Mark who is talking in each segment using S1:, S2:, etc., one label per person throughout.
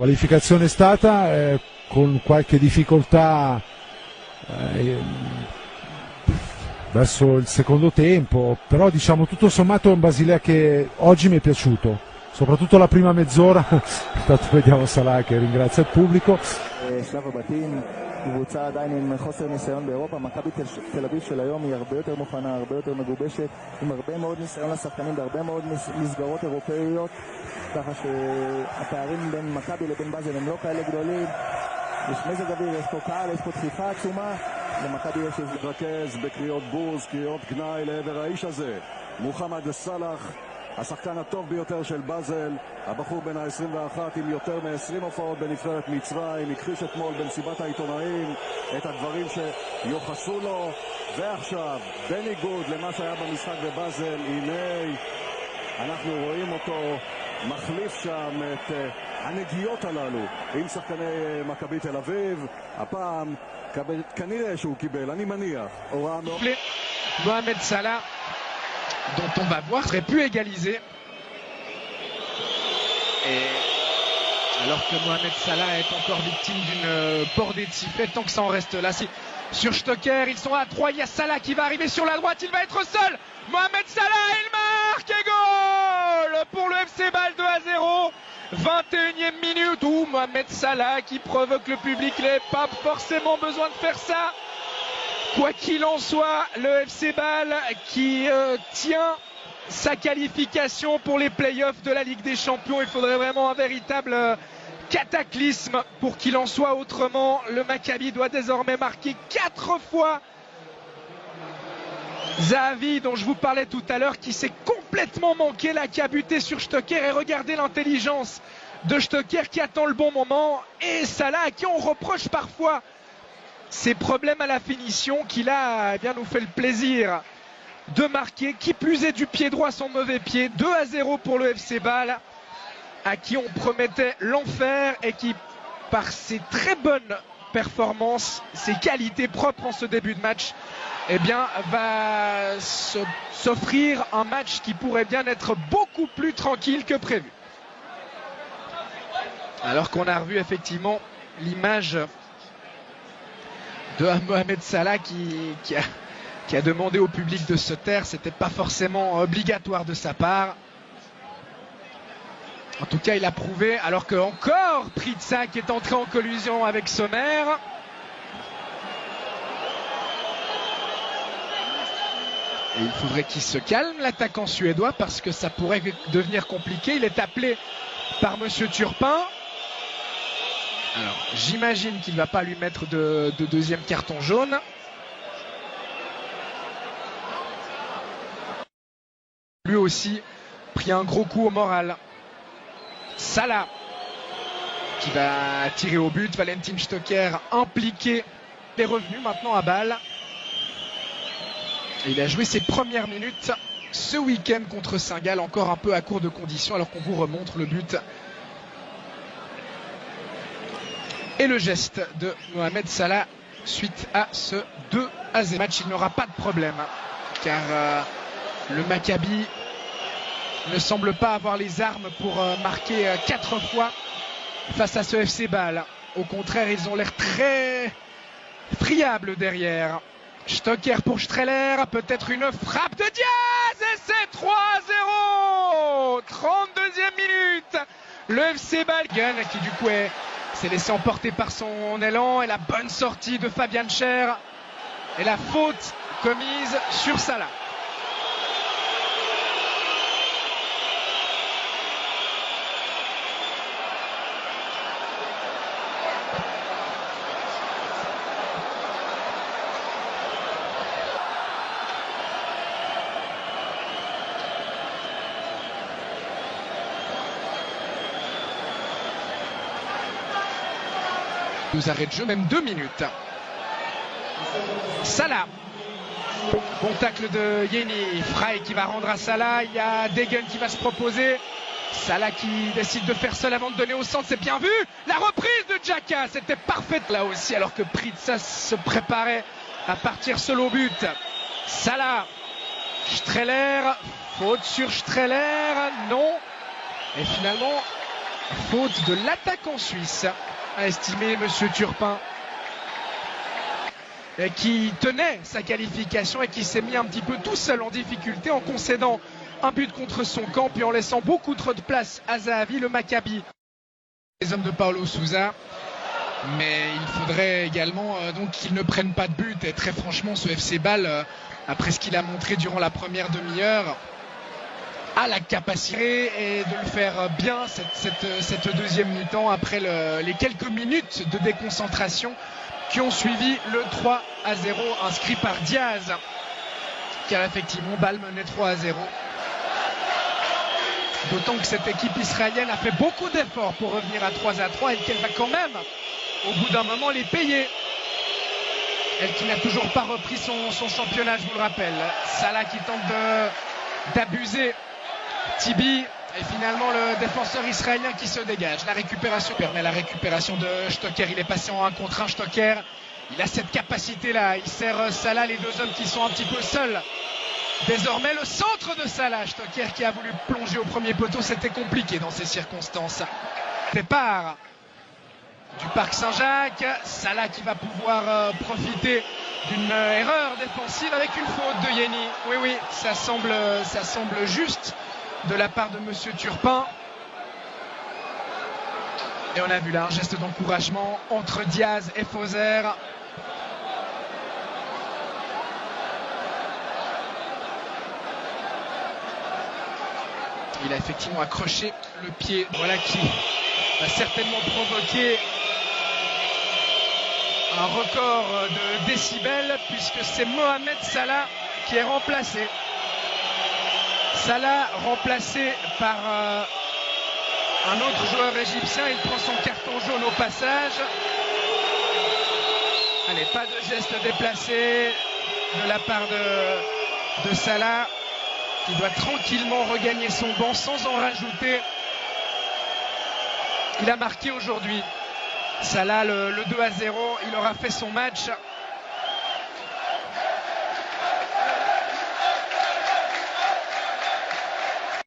S1: Qualificazione è stata con qualche difficoltà verso il secondo tempo, però diciamo tutto sommato un Basilea che oggi mi è piaciuto, soprattutto la prima mezz'ora. Intanto vediamo Salah che ringrazia il pubblico.
S2: שלב הבתים, קבוצה עדיין עם חוסר ניסיון באירופה. מכבי תל אביב של היום היא הרבה יותר מוכנה, הרבה יותר מגובשת, עם הרבה מאוד ניסיון לשחקנים בהרבה מאוד מסגרות אירופאיות, ככה שהפערים בין מכבי לבין באזל הם לא כאלה גדולים. יש מזג אוויר, יש פה קהל, יש פה דחיפה עצומה. למכבי יש איזה
S3: מתרכז בקריאות בוז, קריאות גנאי לעבר האיש הזה, מוחמד סלאח, השחקן הטוב ביותר של באזל, הבחור בן ה-21 עם יותר מ-20 הופעות בנבחרת מצרים, הכחיש אתמול במסיבת העיתונאים את הדברים שיוחסו לו, ועכשיו בניגוד למה שהיה במשחק בבאזל, הנה אנחנו רואים אותו מחליף שם את הנגיעות הללו עם שחקני מכבי תל אביב. הפעם כנראה שהוא קיבל, אני מניח, הוראה מאוד...
S4: Mohamed Salah, dont on va voir, aurait pu égaliser. Et alors que Mohamed Salah est encore victime d'une bordée de sifflets, tant que ça en reste là. Sur Stocker, ils sont à 3, il y a Salah qui va arriver sur la droite, il va être seul. Mohamed Salah, il marque et goal pour le FC Bâle 2-0. 21e minute où Mohamed Salah qui provoque le public, il n'avait pas forcément besoin de faire ça. Quoi qu'il en soit, le FC Bâle qui tient sa qualification pour les playoffs de la Ligue des Champions. Il faudrait vraiment un véritable cataclysme pour qu'il en soit autrement. Le Maccabi doit désormais marquer 4 fois. Zahavi, dont je vous parlais tout à l'heure, qui s'est complètement manqué là, qui a buté sur Stocker. Et regardez l'intelligence de Stocker qui attend le bon moment. Et Salah, à qui on reproche parfois ces problèmes à la finition, qui là bien nous fait le plaisir de marquer. Qui plus est du pied droit son mauvais pied. 2-0 pour le FC Bâle, à qui on promettait l'enfer et qui, par ses très bonnes performances, ses qualités propres en ce début de match, eh bien, va s'offrir un match qui pourrait bien être beaucoup plus tranquille que prévu. Alors qu'on a revu effectivement l'image de Mohamed Salah qui a demandé au public de se taire. C'était pas forcément obligatoire de sa part. En tout cas, il a prouvé, alors que encore Pritsa qui est entré en collision avec Sommer. Et il faudrait qu'il se calme, l'attaquant suédois, parce que ça pourrait devenir compliqué. Il est appelé par Monsieur Turpin. Alors, j'imagine qu'il ne va pas lui mettre de deuxième carton jaune. Lui aussi pris un gros coup au moral. Salah qui va tirer au but. Valentin Stocker impliqué. Il est revenu maintenant à Bâle. Et il a joué ses premières minutes ce week-end contre Saint-Gall, encore un peu à court de conditions, alors qu'on vous remontre le but. Et le geste de Mohamed Salah suite à ce 2-0 match. Il n'aura pas de problème car le Maccabi ne semble pas avoir les armes pour marquer 4 fois face à ce FC Bâle. Au contraire, ils ont l'air très friables derrière. Stocker pour Streller, peut-être une frappe de Diaz et c'est 3-0. 32e minute. Le FC Bâle qui du coup s'est laissé emporter par son élan, et la bonne sortie de Fabian Schär et la faute commise sur Salah. Nous arrêt de jeu, même 2 minutes. Salah. Bon tacle de Yeni. Frey qui va rendre à Salah. Il y a Degen qui va se proposer. Salah qui décide de faire seul avant de donner au centre. C'est bien vu. La reprise de Xhaka. C'était parfaite là aussi, alors que Pritsa se préparait à partir seul au but. Salah. Streller. Faute sur Streller. Non. Et finalement, faute de l'attaquant suisse, a estimé Monsieur Turpin, qui tenait sa qualification et qui s'est mis un petit peu tout seul en difficulté en concédant un but contre son camp puis en laissant beaucoup trop de place à Zahavi, le Maccabi. Les hommes de Paulo Sousa, mais il faudrait également donc qu'ils ne prennent pas de but. Et très franchement, ce FC Bâle, après ce qu'il a montré durant la première demi-heure, a la capacité et de le faire bien cette deuxième mi-temps après les quelques minutes de déconcentration qui ont suivi le 3-0 inscrit par Diaz, car effectivement Bâle menait 3-0. D'autant que cette équipe israélienne a fait beaucoup d'efforts pour revenir à 3-3 et qu'elle va quand même, au bout d'un moment, les payer. Elle qui n'a toujours pas repris son championnat, je vous le rappelle. Salah qui tente d'abuser Tibi. Et finalement, le défenseur israélien qui se dégage. La récupération permet la récupération de Stocker. Il est passé en 1 contre 1, Stocker. Il a cette capacité-là. Il sert Salah, les deux hommes qui sont un petit peu seuls. Désormais, le centre de Salah. Stocker qui a voulu plonger au premier poteau. C'était compliqué dans ces circonstances. Départ du Parc Saint-Jacques. Salah qui va pouvoir profiter d'une erreur défensive avec une faute de Yeni. Oui, oui, ça semble juste de la part de Monsieur Turpin. Et on a vu là un geste d'encouragement entre Diaz et Fauser. Il a effectivement accroché le pied, voilà, qui va certainement provoquer un record de décibels, puisque c'est Mohamed Salah qui est remplacé. Salah remplacé par un autre joueur égyptien. Il prend son carton jaune au passage. Allez, pas de geste déplacé de la part de Salah, qui doit tranquillement regagner son banc sans en rajouter. Il a marqué aujourd'hui. Salah, le 2-0, il aura fait son match.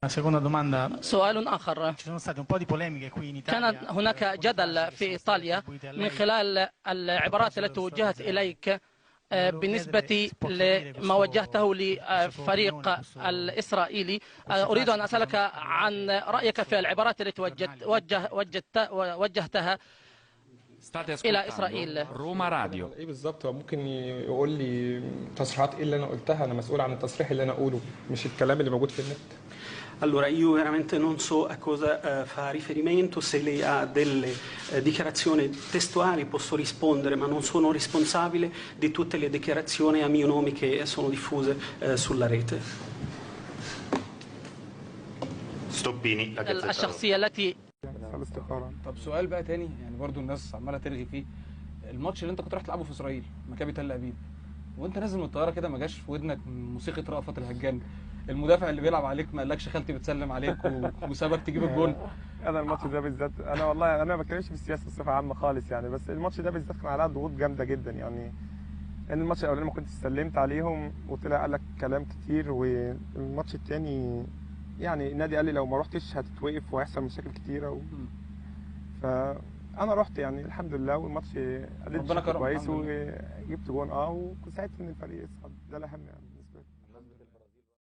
S5: Seconda domanda.
S6: سؤال آخر.
S5: Ci sono state un po' di polemiche qui in
S6: كان
S5: Italia.
S6: هناك جدل في إيطاليا من خلال العبارات التي وجهت إليك بالنسبة لما وجهته لفريق الإسرائيلي. أريد أن أسألك عن رأيك في العبارات التي وجهتها إلى إسرائيل.
S7: روما راديو.
S8: ايه بالظبط؟ هو ممكن يقول لي تصريحات ايه اللي انا قلتها؟ انا مسؤول عن التصريح اللي انا اقوله مش الكلام اللي موجود في النت.
S9: Allora, io veramente non so a cosa fa riferimento, se lei ha delle dichiarazioni testuali posso rispondere, ma non sono responsabile di tutte le dichiarazioni a mio nome che sono diffuse sulla rete.
S10: ستوبيني
S6: الشخصية التي
S11: طب سؤال بقى تاني، يعني برضو الناس عماله ترغي فيه. الماتش اللي انت كنت رايح تلعبه في اسرائيل، مكابي تل ابيب، وانت نازل من الطياره كده ما جاش في ودنك موسيقى رأفت الهجان؟ المدافع اللي بيلعب عليك ما قالكش خالتي بتسلم عليك وسابك تجيب الجون؟
S12: انا الماتش ده بالذات، انا والله انا ما بتكلمش في السياسه بصفه عامه خالص يعني، بس الماتش ده بالذات كان عليها ضغوط جامده جدا يعني. ان الماتش الاولاني ما كنتش سلمت عليهم وطلع قال لك كلام كتير، والماتش الثاني يعني النادي قال لي لو ما رحتش هتتوقف وهيحصل مشاكل كتيره فانا رحت يعني الحمد لله، والماتش اديت كويس وجبت جون وساعدت ان الفريق يصعد، ده الاهم يعني.